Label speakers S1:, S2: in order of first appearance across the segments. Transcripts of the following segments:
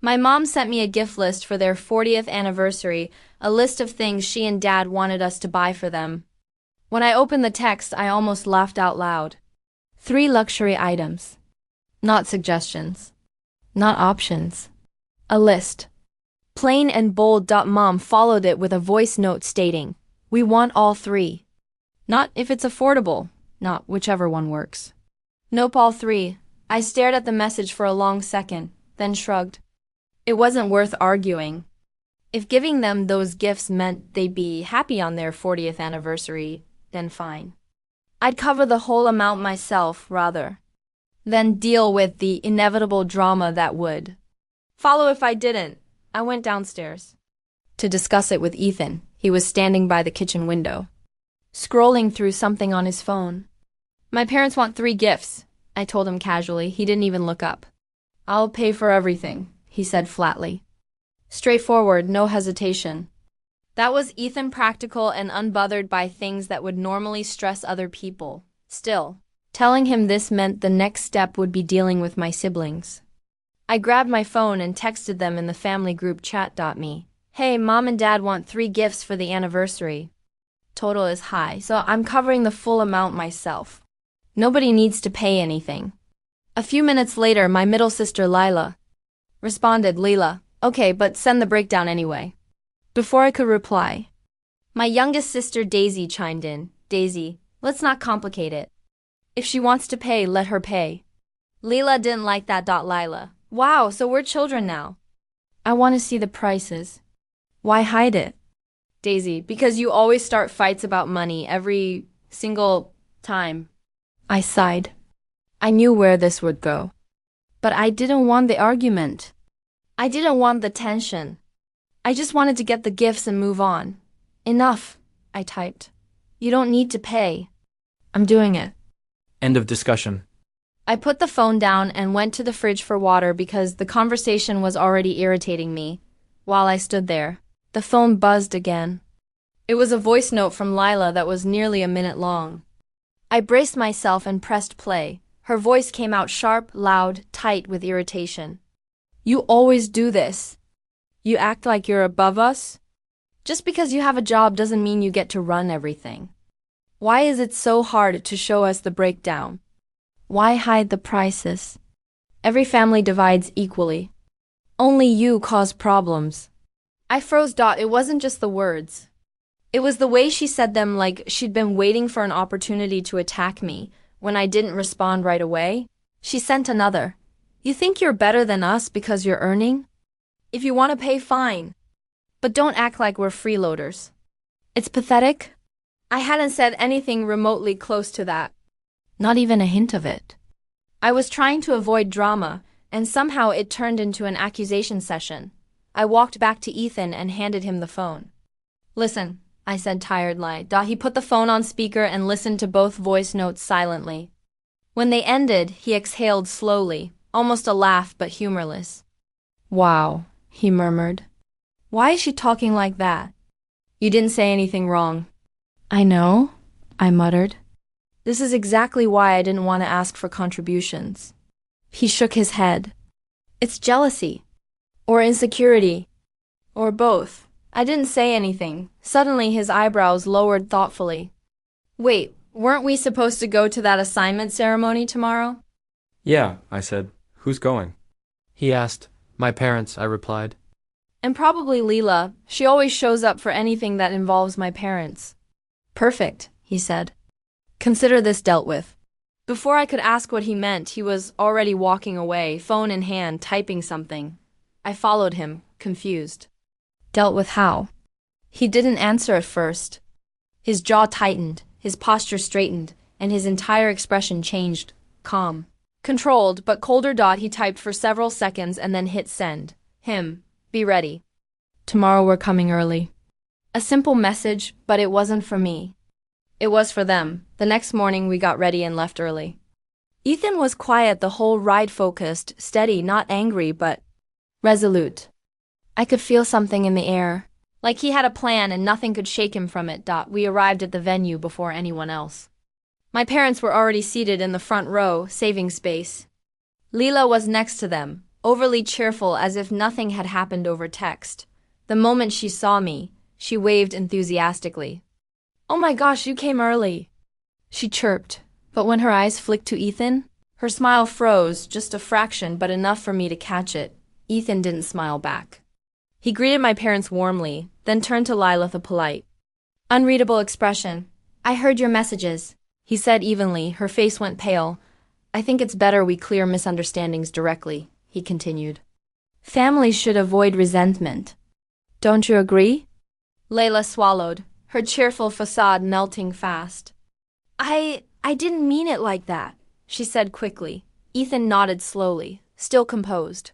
S1: My mom sent me a gift list for their 40th anniversary, a list of things she and Dad wanted us to buy for them. When I opened the text, I almost laughed out loud. 3 luxury items. Not suggestions. Not options. A list. Plain and bold. Mom followed it with a voice note stating, "We want all 3. Not if it's affordable. Not whichever one works. Nope, all 3. I stared at the message for a long second, then shrugged. It wasn't worth arguing. If giving them those gifts meant they'd be happy on their 40th anniversary, then fine. I'd cover the whole amount myself, rather than deal with the inevitable drama that would follow if I didn't. I went downstairs to discuss it with Ethan. He was standing by the kitchen window, scrolling through something on his phone. My parents want 3 gifts, I told him casually. He didn't even look up. I'll pay for everything, he said flatly. Straightforward, no hesitation. That was Ethan, practical and unbothered by things that would normally stress other people. Still, telling him this meant the next step would be dealing with my siblings. I grabbed my phone and texted them in the family group chat. Me. Hey, Mom and Dad want 3 gifts for the anniversary. Total is high, so I'm covering the full amount myself. Nobody needs to pay anything. A few minutes later, my middle sister Lila responded, Leela, okay, but send the breakdown anyway. Before I could reply, my youngest sister Daisy chimed in. Daisy, let's not complicate it. If she wants to pay, let her pay. Leela didn't like that. Lila, wow, so we're children now. I want to see the prices. Why hide it? Daisy, because you always start fights about money every single time. I sighed. I knew where this would go. But I didn't want the argument. I didn't want the tension. I just wanted to get the gifts and move on. Enough, I typed. You don't need to pay. I'm doing it.
S2: End of discussion.
S1: I put the phone down and went to the fridge for water because the conversation was already irritating me. While I stood there, the phone buzzed again. It was a voice note from Lila that was nearly a minute long. I braced myself and pressed play. Her voice came out sharp, loud, tight with irritation. You always do this. You act like you're above us. Just because you have a job doesn't mean you get to run everything. Why is it so hard to show us the breakdown? Why hide the prices? Every family divides equally. Only you cause problems. I froze. It wasn't just the words. It was the way she said them, like she'd been waiting for an opportunity to attack me. When I didn't respond right away, she sent another. You think you're better than us because you're earning? If you want to pay, fine. But don't act like we're freeloaders. It's pathetic. I hadn't said anything remotely close to that. Not even a hint of it. I was trying to avoid drama, and somehow it turned into an accusation session. I walked back to Ethan and handed him the phone. Listen, I said tiredly. He put the phone on speaker and listened to both voice notes silently. When they ended, he exhaled slowly, almost a laugh but humorless. Wow, he murmured. Why is she talking like that? You didn't say anything wrong. I know, I muttered. This is exactly why I didn't want to ask for contributions. He shook his head. It's jealousy. Or insecurity. Or both. I didn't say anything. Suddenly his eyebrows lowered thoughtfully. Wait, weren't we supposed to go to that assignment ceremony tomorrow?
S2: Yeah, I said. Who's going?
S3: He asked. My parents, I replied.
S1: And probably Leela. She always shows up for anything that involves my parents. Perfect, he said. Consider this dealt with. Before I could ask what he meant, he was already walking away, phone in hand, typing something. I followed him, confused. Dealt with how? He didn't answer at first. His jaw tightened, his posture straightened, and his entire expression changed. Calm. Controlled, but colder. He typed for several seconds and then hit send. Be ready. Tomorrow we're coming early. A simple message, but it wasn't for me. It was for them. The next morning we got ready and left early. Ethan was quiet the whole ride, focused, steady, not angry, but resolute. I could feel something in the air, like he had a plan and nothing could shake him from it. We arrived at the venue before anyone else. My parents were already seated in the front row, saving space. Leela was next to them, overly cheerful as if nothing had happened over text. The moment she saw me, she waved enthusiastically. "Oh my gosh, you came early," she chirped. But when her eyes flicked to Ethan, her smile froze, just a fraction but enough for me to catch it. Ethan didn't smile back. He greeted my parents warmly, then turned to Lila with a polite, unreadable expression. "I heard your messages," he said evenly. Her face went pale. "I think it's better we clear misunderstandings directly," he continued. "Families should avoid resentment. Don't you agree?" Layla swallowed, her cheerful facade melting fast. I didn't mean it like that," she said quickly. Ethan nodded slowly, still composed.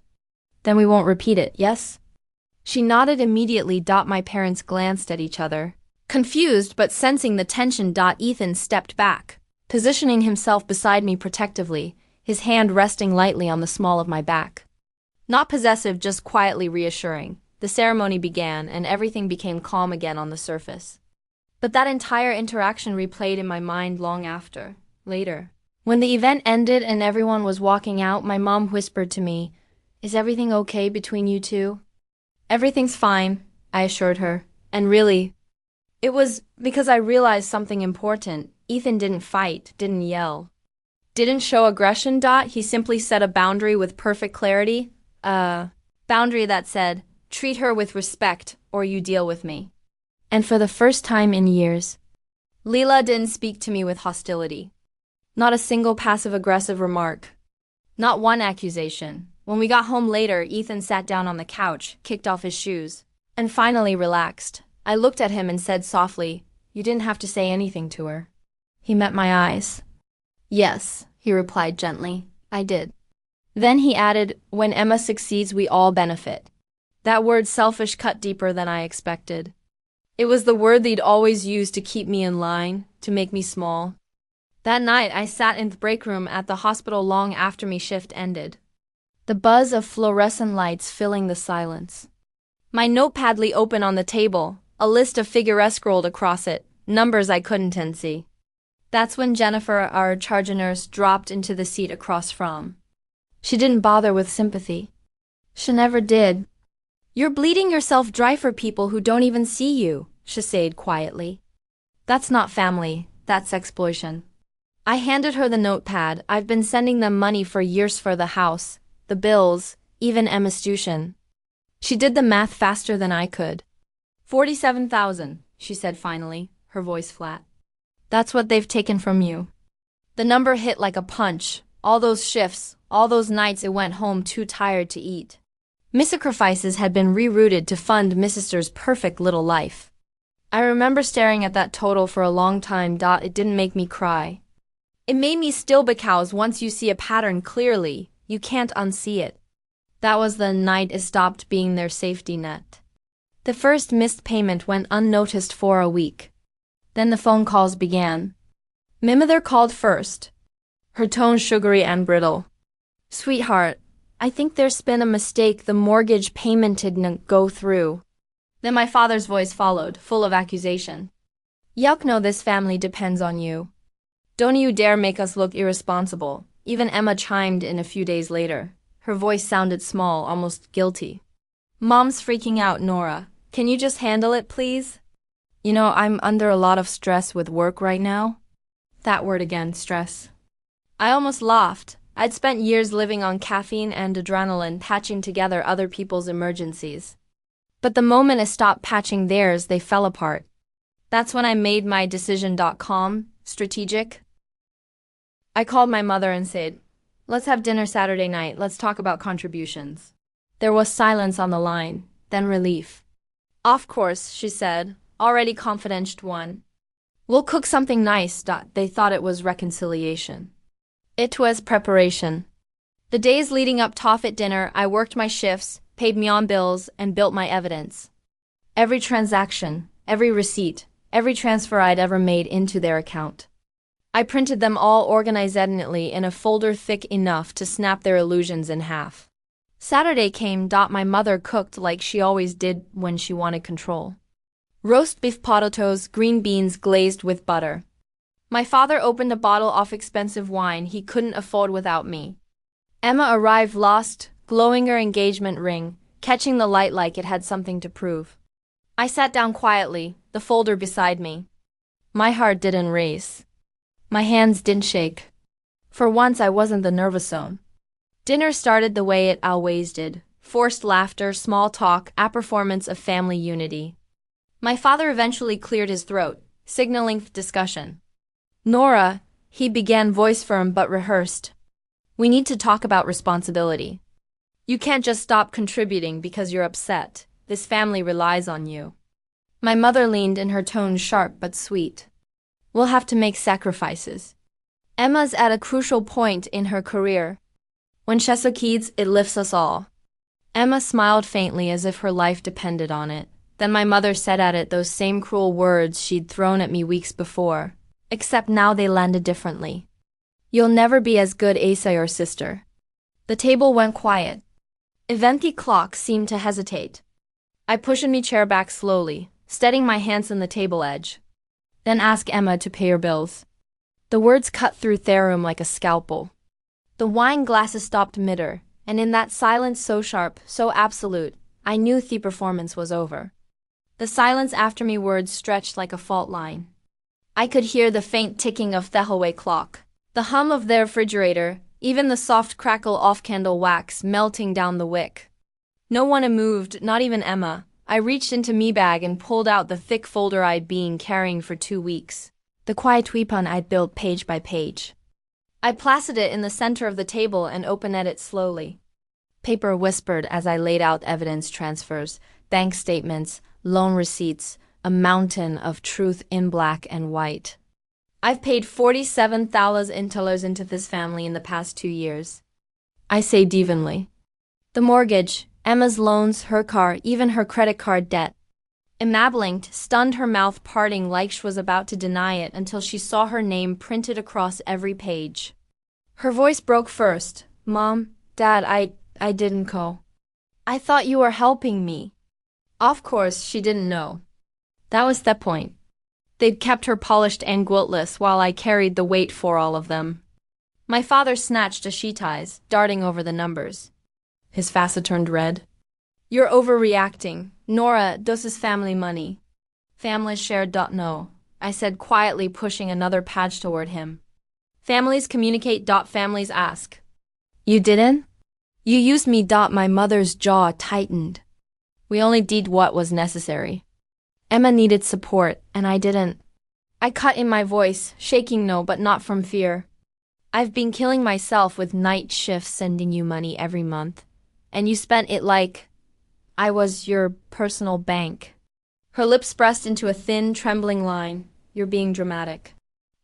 S1: "Then we won't repeat it, yes?" She nodded immediately. My parents glanced at each other, confused but sensing the tension. Ethan stepped back, positioning himself beside me protectively, his hand resting lightly on the small of my back. Not possessive, just quietly reassuring. The ceremony began, and everything became calm again on the surface. But that entire interaction replayed in my mind long after. Later, when the event ended and everyone was walking out, my mom whispered to me, "Is everything okay between you two?" "Everything's fine," I assured her. And really, it was because I realized something important. Ethan didn't fight, didn't yell, didn't show aggression. He simply set a boundary with perfect clarity. Boundary that said, "Treat her with respect, or you deal with me." And for the first time in years, Leela didn't speak to me with hostility. Not a single passive-aggressive remark. Not one accusation. When we got home later, Ethan sat down on the couch, kicked off his shoes, and finally relaxed. I looked at him and said softly, "You didn't have to say anything to her." He met my eyes. "Yes," he replied gently, "I did." Then he added, "When Emma succeeds, we all benefit." That word selfish cut deeper than I expected. It was the word they'd always used to keep me in line, to make me small. That night, I sat in the break room at the hospital long after my shift ended. The buzz of fluorescent lights filling the silence. My notepad lay open on the table, a list of figures scrolled across it, numbers I couldn't see. That's when Jennifer, our charge nurse, dropped into the seat across from. She didn't bother with sympathy. She never did. "You're bleeding yourself dry for people who don't even see you," she said quietly. "That's not family, that's exploitation." I handed her the notepad. "I've been sending them money for years for the house, the bills, even Emma's tuition." She did the math faster than I could. 47,000, she said finally, her voice flat. "That's what they've taken from you." The number hit like a punch. All those shifts, all those nights it went home too tired to eat. My sacrifices had been rerouted to fund my sister's perfect little life. I remember staring at that total for a long time. It didn't make me cry. It made me still, because once you see a pattern clearly, you can't unsee it. That was the night it stopped being their safety net. The first missed payment went unnoticed for a week. Then the phone calls began. My mother called first, her tone sugary and brittle. "Sweetheart, I think there's been a mistake. The mortgage payment didn't go through." Then my father's voice followed, full of accusation. "Yuck, no, this family depends on you. Don't you dare make us look irresponsible." Even Emma chimed in a few days later. Her voice sounded small, almost guilty. "Mom's freaking out, Nora. Can you just handle it, please? You know, I'm under a lot of stress with work right now." That word again, stress. I almost laughed. I'd spent years living on caffeine and adrenaline, patching together other people's emergencies. But the moment I stopped patching theirs, they fell apart. That's when I made my decision. Calm, strategic. I called my mother and said, "Let's have dinner Saturday night. Let's talk about contributions." There was silence on the line, then relief. "Of course," she said, already confident one. "We'll cook something nice." They thought it was reconciliation. It was preparation. The days leading up to it dinner, I worked my shifts, paid me on bills, and built my evidence. Every transaction, every receipt, every transfer I'd ever made into their account. I printed them all organizedly in a folder thick enough to snap their illusions in half. Saturday came. My mother cooked like she always did when she wanted control. Roast beef potatoes, green beans glazed with butter. My father opened a bottle of expensive wine he couldn't afford without me. Emma arrived lost, glowing her engagement ring, catching the light like it had something to prove. I sat down quietly, the folder beside me. My heart didn't race. My hands didn't shake. For once I wasn't the nervous zone. Dinner started the way it always did. Forced laughter, small talk, a performance of family unity. My father eventually cleared his throat, signaling discussion. Nora, he began, voice firm but rehearsed. We need to talk about responsibility. You can't just stop contributing because you're upset. This family relies on you. My mother leaned in, her tone sharp but sweet. We'll have to make sacrifices. Emma's at a crucial point in her career. When she succeeds, it lifts us all. Emma smiled faintly as if her life depended on it. Then my mother said at it those same cruel words she'd thrown at me weeks before, except now they landed differently. You'll never be as good as your sister. The table went quiet. Even the clock seemed to hesitate. I pushed my chair back slowly, steadying my hands on the table edge. Then ask Emma to pay her bills. The words cut through the room like a scalpel. The wine glasses stopped mid-air, and in that silence so sharp, so absolute, I knew the performance was over. The silence after me words stretched like a fault line. I could hear the faint ticking of the hallway clock, the hum of the refrigerator, even the soft crackle of candle wax melting down the wick. No one moved, not even Emma. I reached into me bag and pulled out the thick folder I'd been carrying for 2 weeks. The quiet weapon I'd built page by page. I placed it in the center of the table and opened at it slowly. Paper whispered as I laid out evidence transfers, bank statements, loan receipts, a mountain of truth in black and white. I've paid $47,000 into this family in the past 2 years. I saved evenly. The mortgage, Emma's loans, her car, even her credit card debt. Emma blinked, stunned, her mouth parting like she was about to deny it until she saw her name printed across every page. Her voice broke first. Mom, Dad, I didn't go. I thought you were helping me. Of course, she didn't know. That was the point. They'd kept her polished and guiltless while I carried the weight for all of them. My father snatched a sheet eyes, darting over the numbers. His face turned red. You're overreacting. Nora, this is family money. Families shared. No, I said quietly, pushing another page toward him. Families communicate. Families ask. You didn't? You used me. My mother's jaw tightened. We only did what was necessary. Emma needed support, and I didn't. I cut in my voice, shaking no, but not from fear. I've been killing myself with night shifts sending you money every month, and you spent it like I was your personal bank. Her lips pressed into a thin, trembling line. You're being dramatic.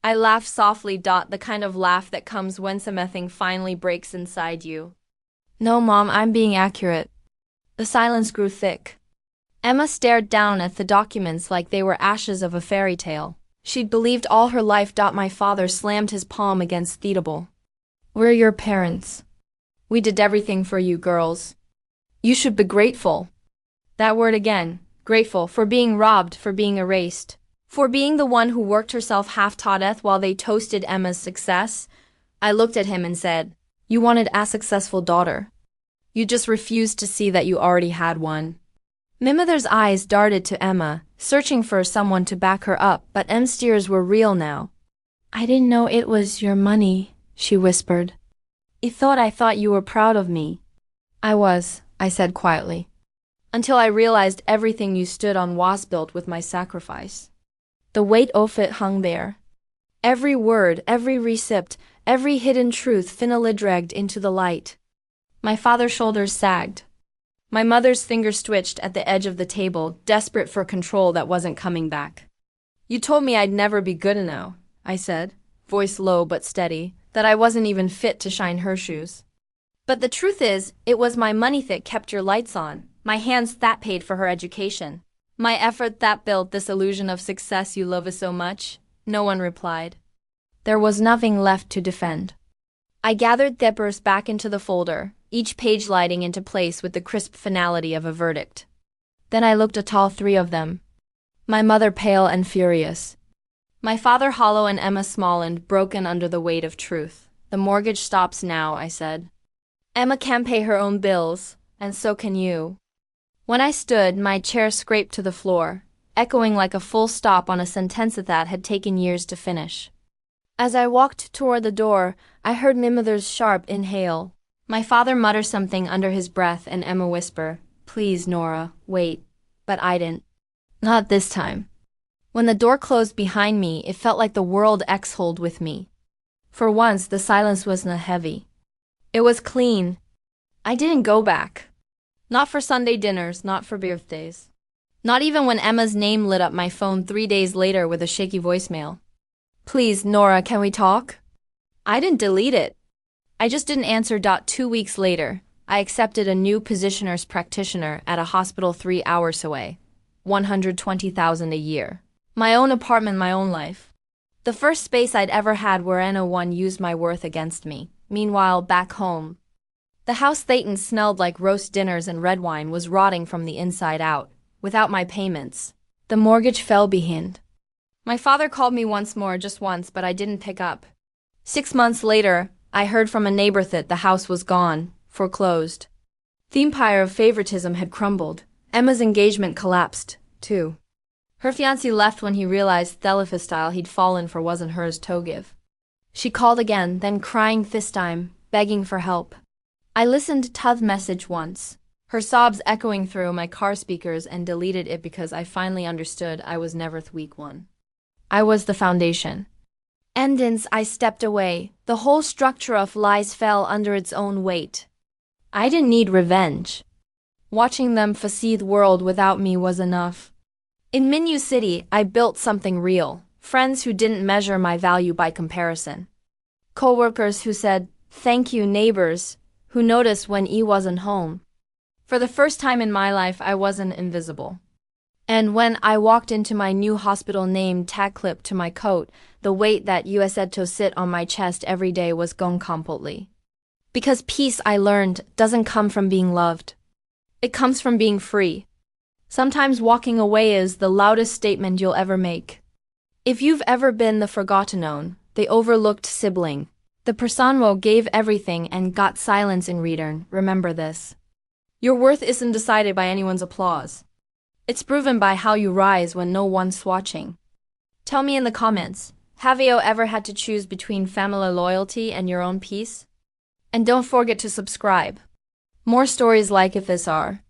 S1: I laughed softly. The kind of laugh that comes when something finally breaks inside you. No, Mom, I'm being accurate. The silence grew thick. Emma stared down at the documents like they were ashes of a fairy tale. She'd believed all her life. My father slammed his palm against the table. We're your parents. We did everything for you girls. You should be grateful. That word again. Grateful for being robbed, for being erased. For being the one who worked herself half to death while they toasted Emma's success. I looked at him and said, you wanted a successful daughter. You just refused to see that you already had one. My mother's eyes darted to Emma, searching for someone to back her up, but Em's tears were real now. I didn't know it was your money, she whispered. I thought you were proud of me. I was, I said quietly. Until I realized everything you stood on was built with my sacrifice. The weight of it hung there. Every word, every receipt, every hidden truth finally dragged into the light. My father's shoulders sagged. My mother's fingers twitched at the edge of the table, desperate for control that wasn't coming back. You told me I'd never be good enough, I said, voice low but steady, that I wasn't even fit to shine her shoes. But the truth is, it was my money that kept your lights on, my hands that paid for her education, my effort that built this illusion of success you love so much. No one replied. There was nothing left to defend. I gathered papers back into the folder, each page lighting into place with the crisp finality of a verdict. Then I looked at all 3 of them. My mother pale and furious. My father hollow and Emma small and broken under the weight of truth. The mortgage stops now, I said. Emma can pay her own bills, and so can you. When I stood, my chair scraped to the floor, echoing like a full stop on a sentence that had taken years to finish. As I walked toward the door, I heard my mother's sharp inhale. My father mutter something under his breath and Emma whisper, "Please, Nora, wait." But I didn't. Not this time. When the door closed behind me, it felt like the world exhaled with me. For once, the silence wasn't heavy. It was clean. I didn't go back. Not for Sunday dinners, not for birthdays. Not even when Emma's name lit up my phone 3 days later with a shaky voicemail. "Please, Nora, can we talk?" I didn't delete it. I just didn't answer. 2 weeks later, I accepted a new positioner's practitioner at a hospital 3 hours away. $120,000 a year. My own apartment, my own life. The first space I'd ever had where no one used my worth against me. Meanwhile, back home, the house Thetan smelled like roast dinners and red wine was rotting from the inside out. Without my payments, the mortgage fell behind. My father called me once more, just once, but I didn't pick up. 6 months later, I heard from a neighbor that the house was gone, foreclosed. The empire of favoritism had crumbled. Emma's engagement collapsed, too. Her fiancé left when he realized the lifestyle he'd fallen for wasn't hers to give. She called again, then crying this time, begging for help. I listened to the message once, her sobs echoing through my car speakers, and deleted it because I finally understood I was never the weak one. I was the foundation. And since I stepped away, the whole structure of lies fell under its own weight. I didn't need revenge. Watching them see the world without me was enough. In Minyu City, I built something real. Friends who didn't measure my value by comparison. Co-workers who said, "Thank you," neighbors who noticed when I wasn't home. For the first time in my life, I wasn't invisible. And when I walked into my new hospital name tag clipped to my coat, the weight that US had to sit on my chest every day was gone completely. Because peace, I learned, doesn't come from being loved. It comes from being free. Sometimes walking away is the loudest statement you'll ever make. If you've ever been the forgotten one, the overlooked sibling, the person who gave everything and got silence in return, remember this. Your worth isn't decided by anyone's applause. It's proven by how you rise when no one's watching. Tell me in the comments, have you ever had to choose between family loyalty and your own peace? And don't forget to subscribe. More stories like this are